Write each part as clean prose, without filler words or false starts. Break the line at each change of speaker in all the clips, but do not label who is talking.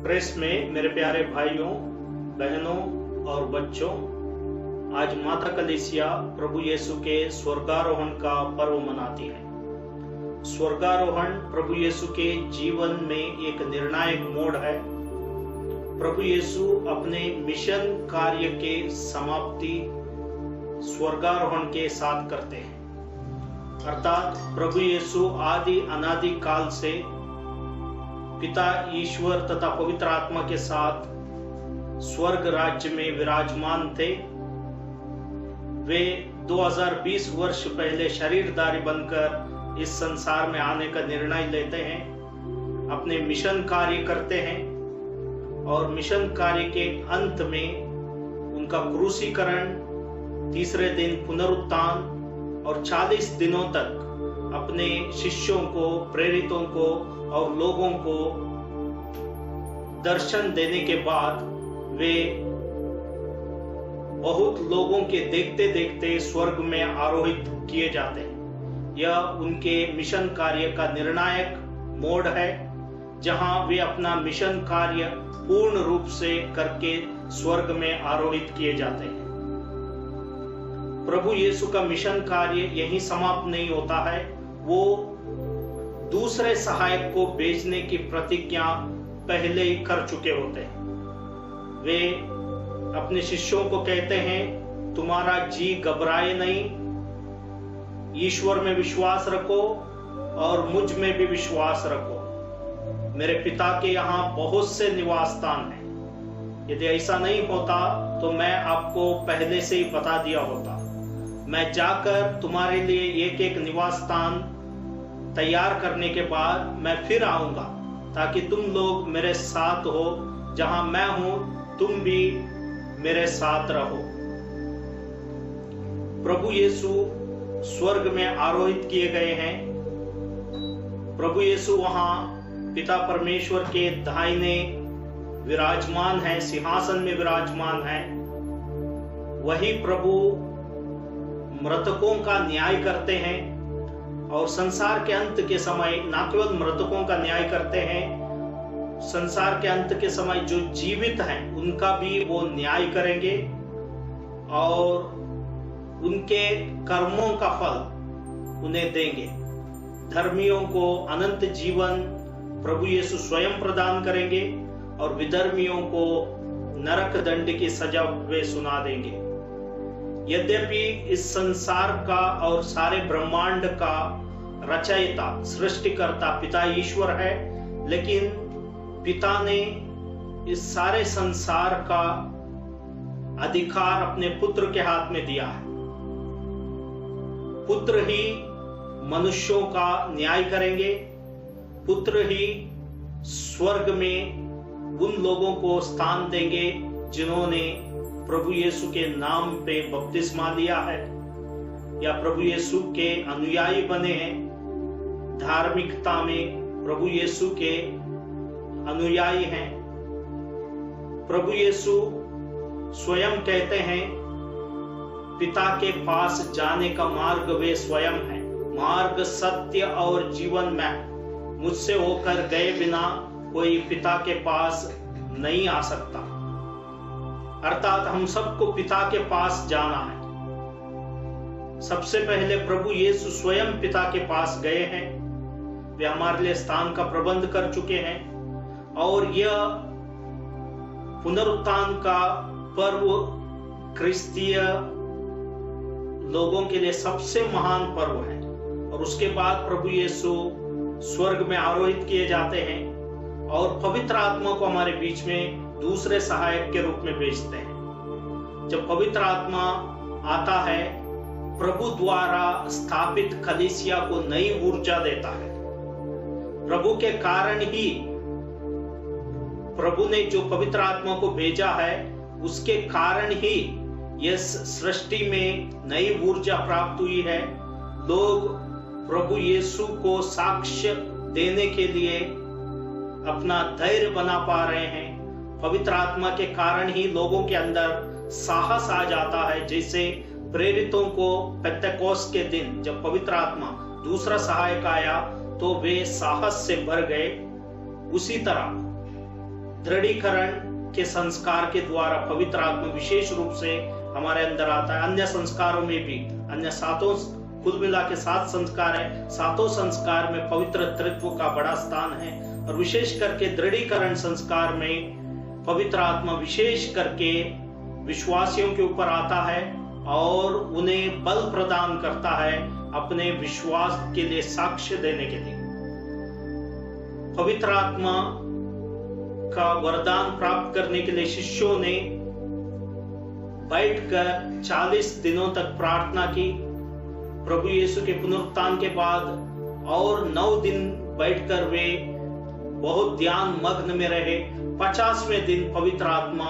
Press में मेरे प्यारे भाइयों, बहनों और बच्चों, आज माता कलीसिया प्रभु यीशु के स्वर्गारोहण का पर्व मनाती है। स्वर्गारोहण प्रभु यीशु के जीवन में एक निर्णायक मोड़ है। प्रभु यीशु अपने मिशन कार्य के समाप्ति स्वर्गारोहण के साथ करते हैं, अर्थात प्रभु यीशु आदि अनादि काल से पिता ईश्वर तथा पवित्र आत्मा के साथ स्वर्ग राज्य में विराजमान थे। वे 2020 वर्ष पहले शरीरधारी बनकर इस संसार में आने का निर्णय लेते हैं, अपने मिशन कार्य करते हैं और मिशन कार्य के अंत में उनका क्रूसीकरण, तीसरे दिन पुनरुत्थान और 40 दिनों तक अपने शिष्यों को, प्रेरितों को और लोगों को दर्शन देने के बाद वे बहुत लोगों के देखते देखते स्वर्ग में आरोहित किए जाते हैं। यह उनके मिशन कार्य का निर्णायक मोड़ है, जहां वे अपना मिशन कार्य पूर्ण रूप से करके स्वर्ग में आरोहित किए जाते हैं। प्रभु यीशु का मिशन कार्य यहीं समाप्त नहीं होता है। वो दूसरे सहायक को भेजने की प्रतिज्ञा पहले ही कर चुके होते हैं। वे अपने शिष्यों को कहते हैं, तुम्हारा जी घबराए नहीं, ईश्वर में विश्वास रखो और मुझ में भी विश्वास रखो। मेरे पिता के यहाँ बहुत से निवास स्थान हैं। यदि ऐसा नहीं होता तो मैं आपको पहले से ही बता दिया होता। मैं जाकर तुम्हारे लिए एक एक निवास स्थान तैयार करने के बाद मैं फिर आऊंगा, ताकि तुम लोग मेरे साथ हो, जहां मैं हूं तुम भी मेरे साथ रहो। प्रभु यीशु स्वर्ग में आरोहित किए गए हैं। प्रभु यीशु वहां पिता परमेश्वर के दाहिने विराजमान है, सिंहासन में विराजमान है। वही प्रभु मृतकों का न्याय करते हैं और संसार के अंत के समय न केवल मृतकों का न्याय करते हैं, संसार के अंत के समय जो जीवित हैं उनका भी वो न्याय करेंगे और उनके कर्मों का फल उन्हें देंगे। धर्मियों को अनंत जीवन प्रभु यीशु स्वयं प्रदान करेंगे और विधर्मियों को नरक दंड की सजा वे सुना देंगे। यद्यपि इस संसार का और सारे ब्रह्मांड का रचयिता, सृष्टिकर्ता पिता ईश्वर है, लेकिन पिता ने इस सारे संसार का अधिकार अपने पुत्र के हाथ में दिया है। पुत्र ही मनुष्यों का न्याय करेंगे, पुत्र ही स्वर्ग में उन लोगों को स्थान देंगे जिन्होंने प्रभु यीशु के नाम पे बपतिस्मा लिया है या प्रभु यीशु के अनुयायी बने हैं। धार्मिकता में प्रभु यीशु के अनुयायी हैं। प्रभु यीशु स्वयं कहते हैं, पिता के पास जाने का मार्ग वे स्वयं है। मार्ग, सत्य और जीवन में मुझसे होकर गए बिना कोई पिता के पास नहीं आ सकता। अर्थात हम सबको पिता के पास जाना है। सबसे पहले प्रभु यीशु स्वयं पिता के पास गए हैं। वे हमारे लिए स्थान का प्रबंध कर चुके हैं और यह पुनरुत्थान का पर्व क्रिस्तीय लोगों के लिए सबसे महान पर्व है। और उसके बाद प्रभु यीशु स्वर्ग में आरोहित किए जाते हैं और पवित्र आत्मा को हमारे बीच में दूसरे सहायक के रूप में भेजते हैं। जब पवित्र आत्मा आता है, प्रभु द्वारा स्थापित कलीसिया को नई ऊर्जा देता है। प्रभु के कारण ही, प्रभु ने जो पवित्र आत्मा को भेजा है उसके कारण ही इस सृष्टि में नई ऊर्जा प्राप्त हुई है। लोग प्रभु यीशु को साक्ष्य देने के लिए अपना धैर्य बना पा रहे हैं। पवित्र आत्मा के कारण ही लोगों के अंदर साहस आ जाता है। जैसे प्रेरितों को पेंतेकोस्त के दिन जब पवित्र आत्मा दूसरा सहायक आया तो वे साहस से भर गए, उसी तरह दृढ़ीकरण के संस्कार के द्वारा पवित्र आत्मा विशेष रूप से हमारे अंदर आता है। अन्य संस्कारों में भी, अन्य सातों, कुल मिला के 7 संस्कार है, सातों संस्कार में पवित्र तृत्व का बड़ा स्थान है। और विशेष करके दृढ़ीकरण संस्कार में पवित्र आत्मा विशेष करके विश्वासियों के ऊपर आता है और उन्हें बल प्रदान करता है अपने विश्वास के लिए साक्ष्य देने के लिए। पवित्र आत्मा का वरदान प्राप्त करने के लिए शिष्यों ने बैठकर 40 दिनों तक प्रार्थना की। प्रभु यीशु के पुनरुत्थान के बाद और 9 दिन बैठकर वे बहुत ध्यान मग्न में रहे। 50वें दिन पवित्र आत्मा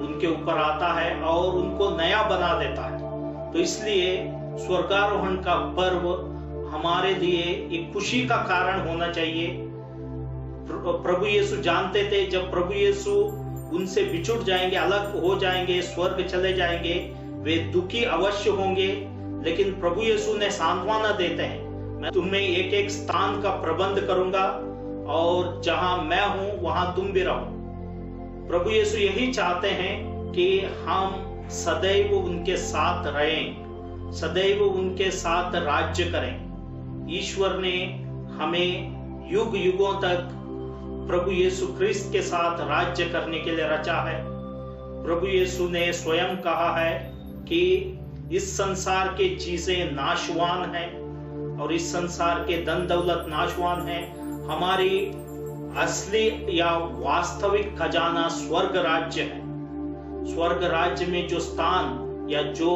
उनके ऊपर आता है और उनको नया बना देता है। तो इसलिए स्वर्गारोहण का पर्व हमारे लिए एक खुशी का कारण होना चाहिए। प्रभु यीशु जानते थे जब प्रभु यीशु उनसे बिछुड़ जाएंगे, अलग हो जाएंगे, स्वर्ग चले जाएंगे, वे दुखी अवश्य होंगे, लेकिन प्रभु यीशु ने सांत्वना देते हैं, मैं तुम्हें एक एक स्थान का प्रबंध करूंगा और जहां मैं हूं वहां तुम भी रहो। प्रभु यीशु यही चाहते हैं कि हम सदैव उनके साथ रहें, सदैव उनके साथ राज्य करें। ईश्वर ने हमें युग युगों तक प्रभु यीशु ख्रिस्त के साथ राज्य करने के लिए रचा है। प्रभु यीशु ने स्वयं कहा है कि इस संसार के चीजें नाशवान हैं और इस संसार के धन दौलत नाशवान हैं, हमारी असली या वास्तविक खजाना स्वर्ग राज्य है। स्वर्ग राज्य में जो स्थान या जो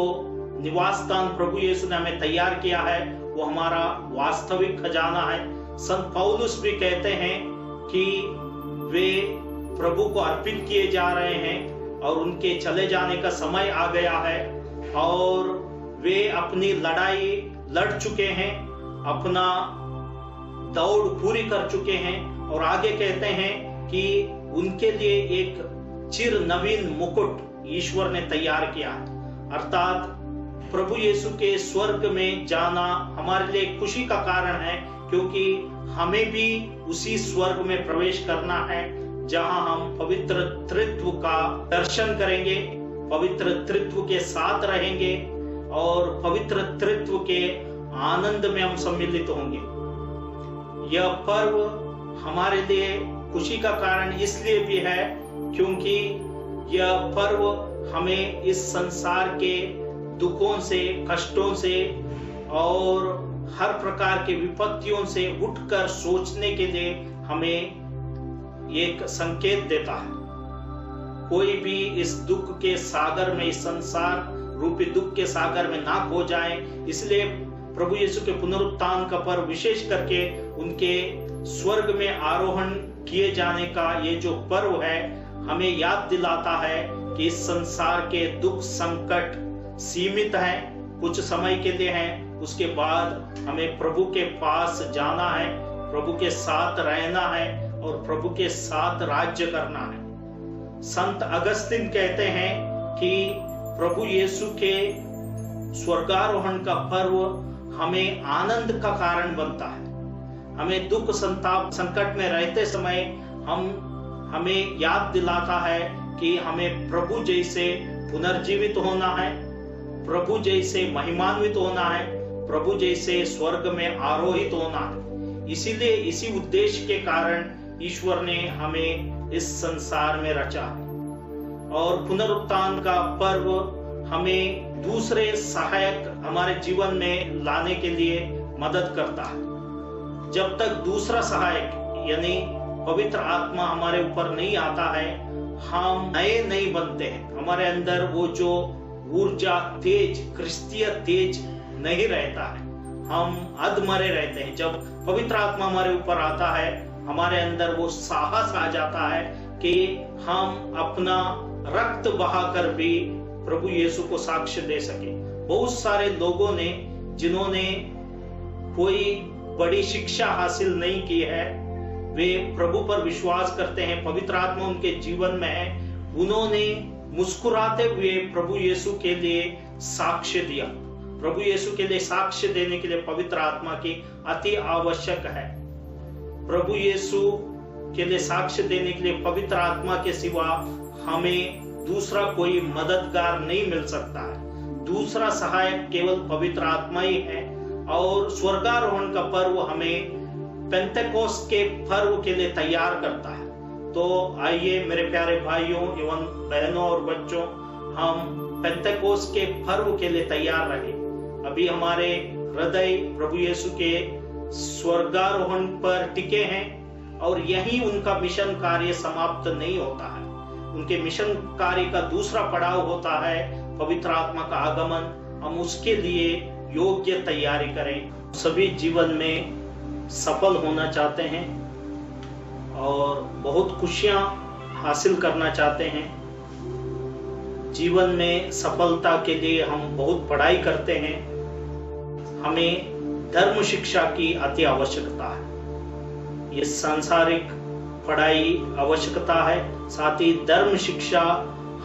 निवास स्थान प्रभु यीशु ने हमें तैयार किया है वो हमारा वास्तविक खजाना है। संत पौलुस भी कहते हैं कि वे प्रभु को अर्पित किए जा रहे हैं और उनके चले जाने का समय आ गया है और वे अपनी लड़ाई लड़ चुके हैं, अपना दौड़ पूरी कर चुके हैं और आगे कहते हैं कि उनके लिए एक चिर नवीन मुकुट ईश्वर ने तैयार किया है। अर्थात प्रभु यीशु के स्वर्ग में जाना हमारे लिए खुशी का कारण है, क्योंकि हमें भी उसी स्वर्ग में प्रवेश करना है जहां हम पवित्र तृत्व का दर्शन करेंगे, पवित्र तृत्व के साथ रहेंगे और पवित्र तृत्व के आनंद में हम सम्मिलित होंगे। यह पर्व हमारे लिए खुशी का कारण इसलिए भी है क्योंकि यह पर्व हमें इस संसार के दुखों से, कष्टों से और हर प्रकार के विपत्तियों से उठकर सोचने के लिए हमें एक संकेत देता है। कोई भी इस दुख के सागर में, इस संसार रूपी दुख के सागर में ना खो जाए, इसलिए प्रभु यीशु के पुनरुत्थान का पर्व विशेष करके उनके स्वर्ग में आरोहण किए जाने का ये जो पर्व है हमें याद दिलाता है कि इस संसार के दुख संकट सीमित हैं, कुछ समय के लिए हैं, उसके बाद हमें प्रभु के पास जाना है, प्रभु के साथ रहना है और प्रभु के साथ राज्य करना है। संत अगस्तिन कहते हैं कि प्रभु यीशु के स्वर्गारोहण का पर्व हमें आनंद का कारण बनता है। हमें दुख संताप संकट में रहते समय हमें याद दिलाता है कि हमें प्रभु जैसे पुनर्जीवित होना है, प्रभु जैसे महिमान्वित होना है, प्रभु जैसे स्वर्ग में आरोहित होना है। इसीलिए इसी उद्देश्य के कारण ईश्वर ने हमें इस संसार में रचा है। और पुनरुत्थान का पर्व हमें दूसरे सहायक हमारे जीवन में लाने के लिए मदद करता है। जब तक दूसरा सहायक यानी पवित्र आत्मा हमारे ऊपर नहीं आता है, हम नए नहीं बनते हैं, हमारे अंदर वो जो ऊर्जा, तेज, क्रिस्तीय तेज नहीं रहता है, हम अधमरे रहते हैं। जब पवित्र आत्मा हमारे ऊपर आता है, हमारे अंदर वो साहस आ जाता है कि हम अपना रक्त बहाकर भी प्रभु यीशु को साक्ष्य दे सके। बहुत सारे लोगों ने, जिन्होंने कोई बड़ी शिक्षा हासिल नहीं की है, वे प्रभु पर विश्वास करते हैं, पवित्र आत्मा उनके जीवन में है, उन्होंने मुस्कुराते हुए प्रभु यीशु के लिए साक्ष्य दिया। प्रभु यीशु के लिए साक्ष्य देने के लिए पवित्र आत्मा की अति आवश्यक है। प्रभु यीशु के लिए साक्ष्य देने के लिए पवित्र आत्मा के सिवा हमें दूसरा कोई मददगार नहीं मिल सकता है। दूसरा सहायक केवल पवित्र आत्मा ही है। और स्वर्गारोहण का पर्व हमें पेंतेकोस्त के पर्व के लिए तैयार करता है। तो आइए मेरे प्यारे भाइयों एवं बहनों और बच्चों, हम पेंतेकोस्त के पर्व के लिए तैयार रहे। अभी हमारे हृदय प्रभु यीशु के स्वर्गारोहण पर टिके हैं और यही उनका मिशन कार्य समाप्त नहीं होता है। उनके मिशन कार्य का दूसरा पड़ाव होता है पवित्र आत्मा का आगमन। हम उसके लिए योग्य तैयारी करें। सभी जीवन में सफल होना चाहते हैं और बहुत खुशियां हासिल करना चाहते हैं। जीवन में सफलता के लिए हम बहुत पढ़ाई करते हैं। हमें धर्म शिक्षा की अति आवश्यकता है। ये सांसारिक पढ़ाई आवश्यकता है, साथ ही धर्म शिक्षा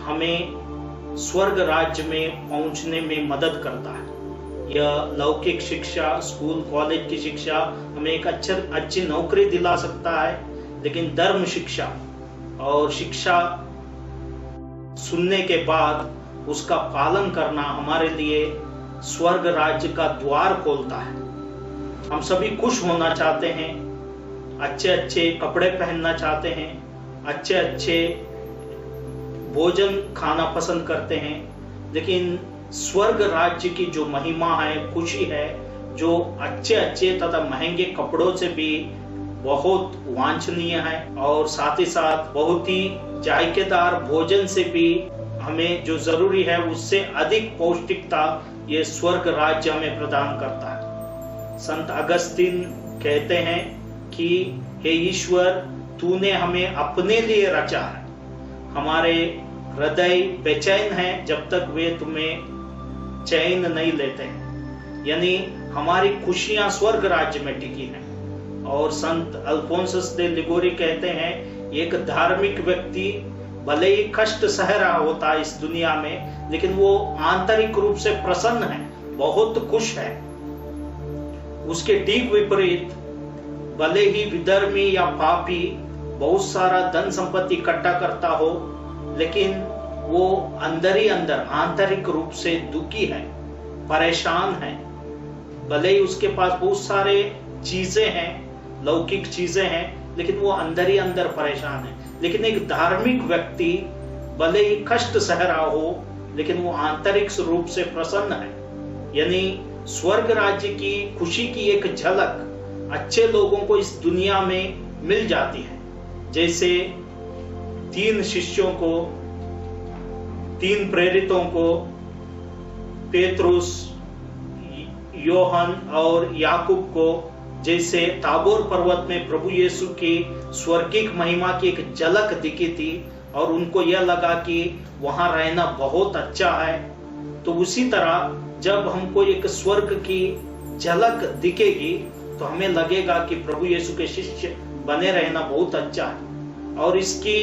हमें स्वर्ग राज्य में पहुंचने में मदद करता है। यह लौकिक शिक्षा, स्कूल कॉलेज की शिक्षा हमें एक अच्छी नौकरी दिला सकता है, लेकिन धर्म शिक्षा और शिक्षा सुनने के बाद उसका पालन करना हमारे लिए स्वर्ग राज्य का द्वार खोलता है। हम सभी खुश होना चाहते हैं, अच्छे अच्छे कपड़े पहनना चाहते हैं, अच्छे अच्छे भोजन खाना पसंद करते हैं, लेकिन स्वर्ग राज्य की जो महिमा है, खुशी है, जो अच्छे अच्छे तथा महंगे कपड़ों से भी बहुत वांछनीय है और साथ ही साथ बहुत ही जायकेदार भोजन से भी हमें जो जरूरी है उससे अधिक पौष्टिकता ये स्वर्ग राज्य हमें प्रदान करता है। संत अगस्तीन कहते हैं कि हे ईश्वर, तूने हमें अपने लिए रचा है। हमारे हृदय बेचैन है जब तक वे तुम्हें चैन नहीं लेते हैं, यानी हमारी खुशियां स्वर्ग राज्य में टिकी हैं। और संत अल्फोंसस दे लिगोरी कहते हैं, एक धार्मिक व्यक्ति भले ही कष्ट सह रहा होता है इस दुनिया में, लेकिन वो आंतरिक रूप से प्रसन्न है, बहुत खुश है। उसके ठीक विपरीत भले ही विधर्मी या पापी बहुत सारा धन संपत्ति इकट्ठा करता हो, लेकिन वो अंदर ही अंदर आंतरिक रूप से दुखी है, परेशान है। भले ही उसके पास बहुत सारे चीजें हैं, लौकिक चीजें हैं, लेकिन वो अंदर ही अंदर परेशान है। लेकिन एक धार्मिक व्यक्ति भले ही कष्ट सह रहा हो, लेकिन वो आंतरिक रूप से प्रसन्न है। यानी स्वर्ग राज्य की खुशी की एक झलक अच्छे लोगों को इस दुनिया में मिल जाती है। जैसे 3 शिष्यों को, 3 प्रेरितों को, पेतरुस, योहन और याकूब को, जैसे ताबोर पर्वत में प्रभु यीशु की स्वर्गिक महिमा की एक झलक दिखी थी और उनको यह लगा कि वहां रहना बहुत अच्छा है। तो उसी तरह जब हमको एक स्वर्ग की झलक दिखेगी तो हमें लगेगा कि प्रभु यीशु के शिष्य बने रहना बहुत अच्छा है। और इसकी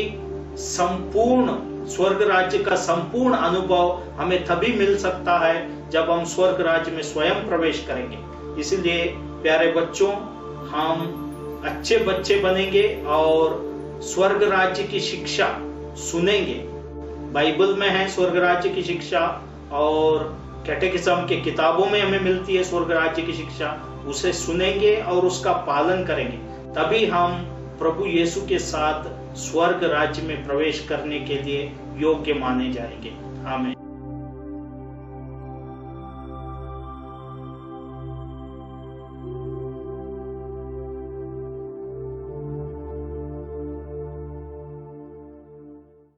संपूर्ण स्वर्ग राज्य का संपूर्ण अनुभव हमें तभी मिल सकता है जब हम स्वर्ग राज्य में स्वयं प्रवेश करेंगे। इसलिए प्यारे बच्चों, हम अच्छे बच्चे बनेंगे और स्वर्ग राज्य की शिक्षा सुनेंगे। बाइबल में है स्वर्ग राज्य की शिक्षा और कैटेकिज्म के किताबों में हमें मिलती है स्वर्ग राज्य की शिक्षा। उसे सुनेंगे और उसका पालन करेंगे, तभी हम प्रभु यीशु के साथ स्वर्ग राज्य में प्रवेश करने के लिए योग्य माने जाएंगे। आमीन।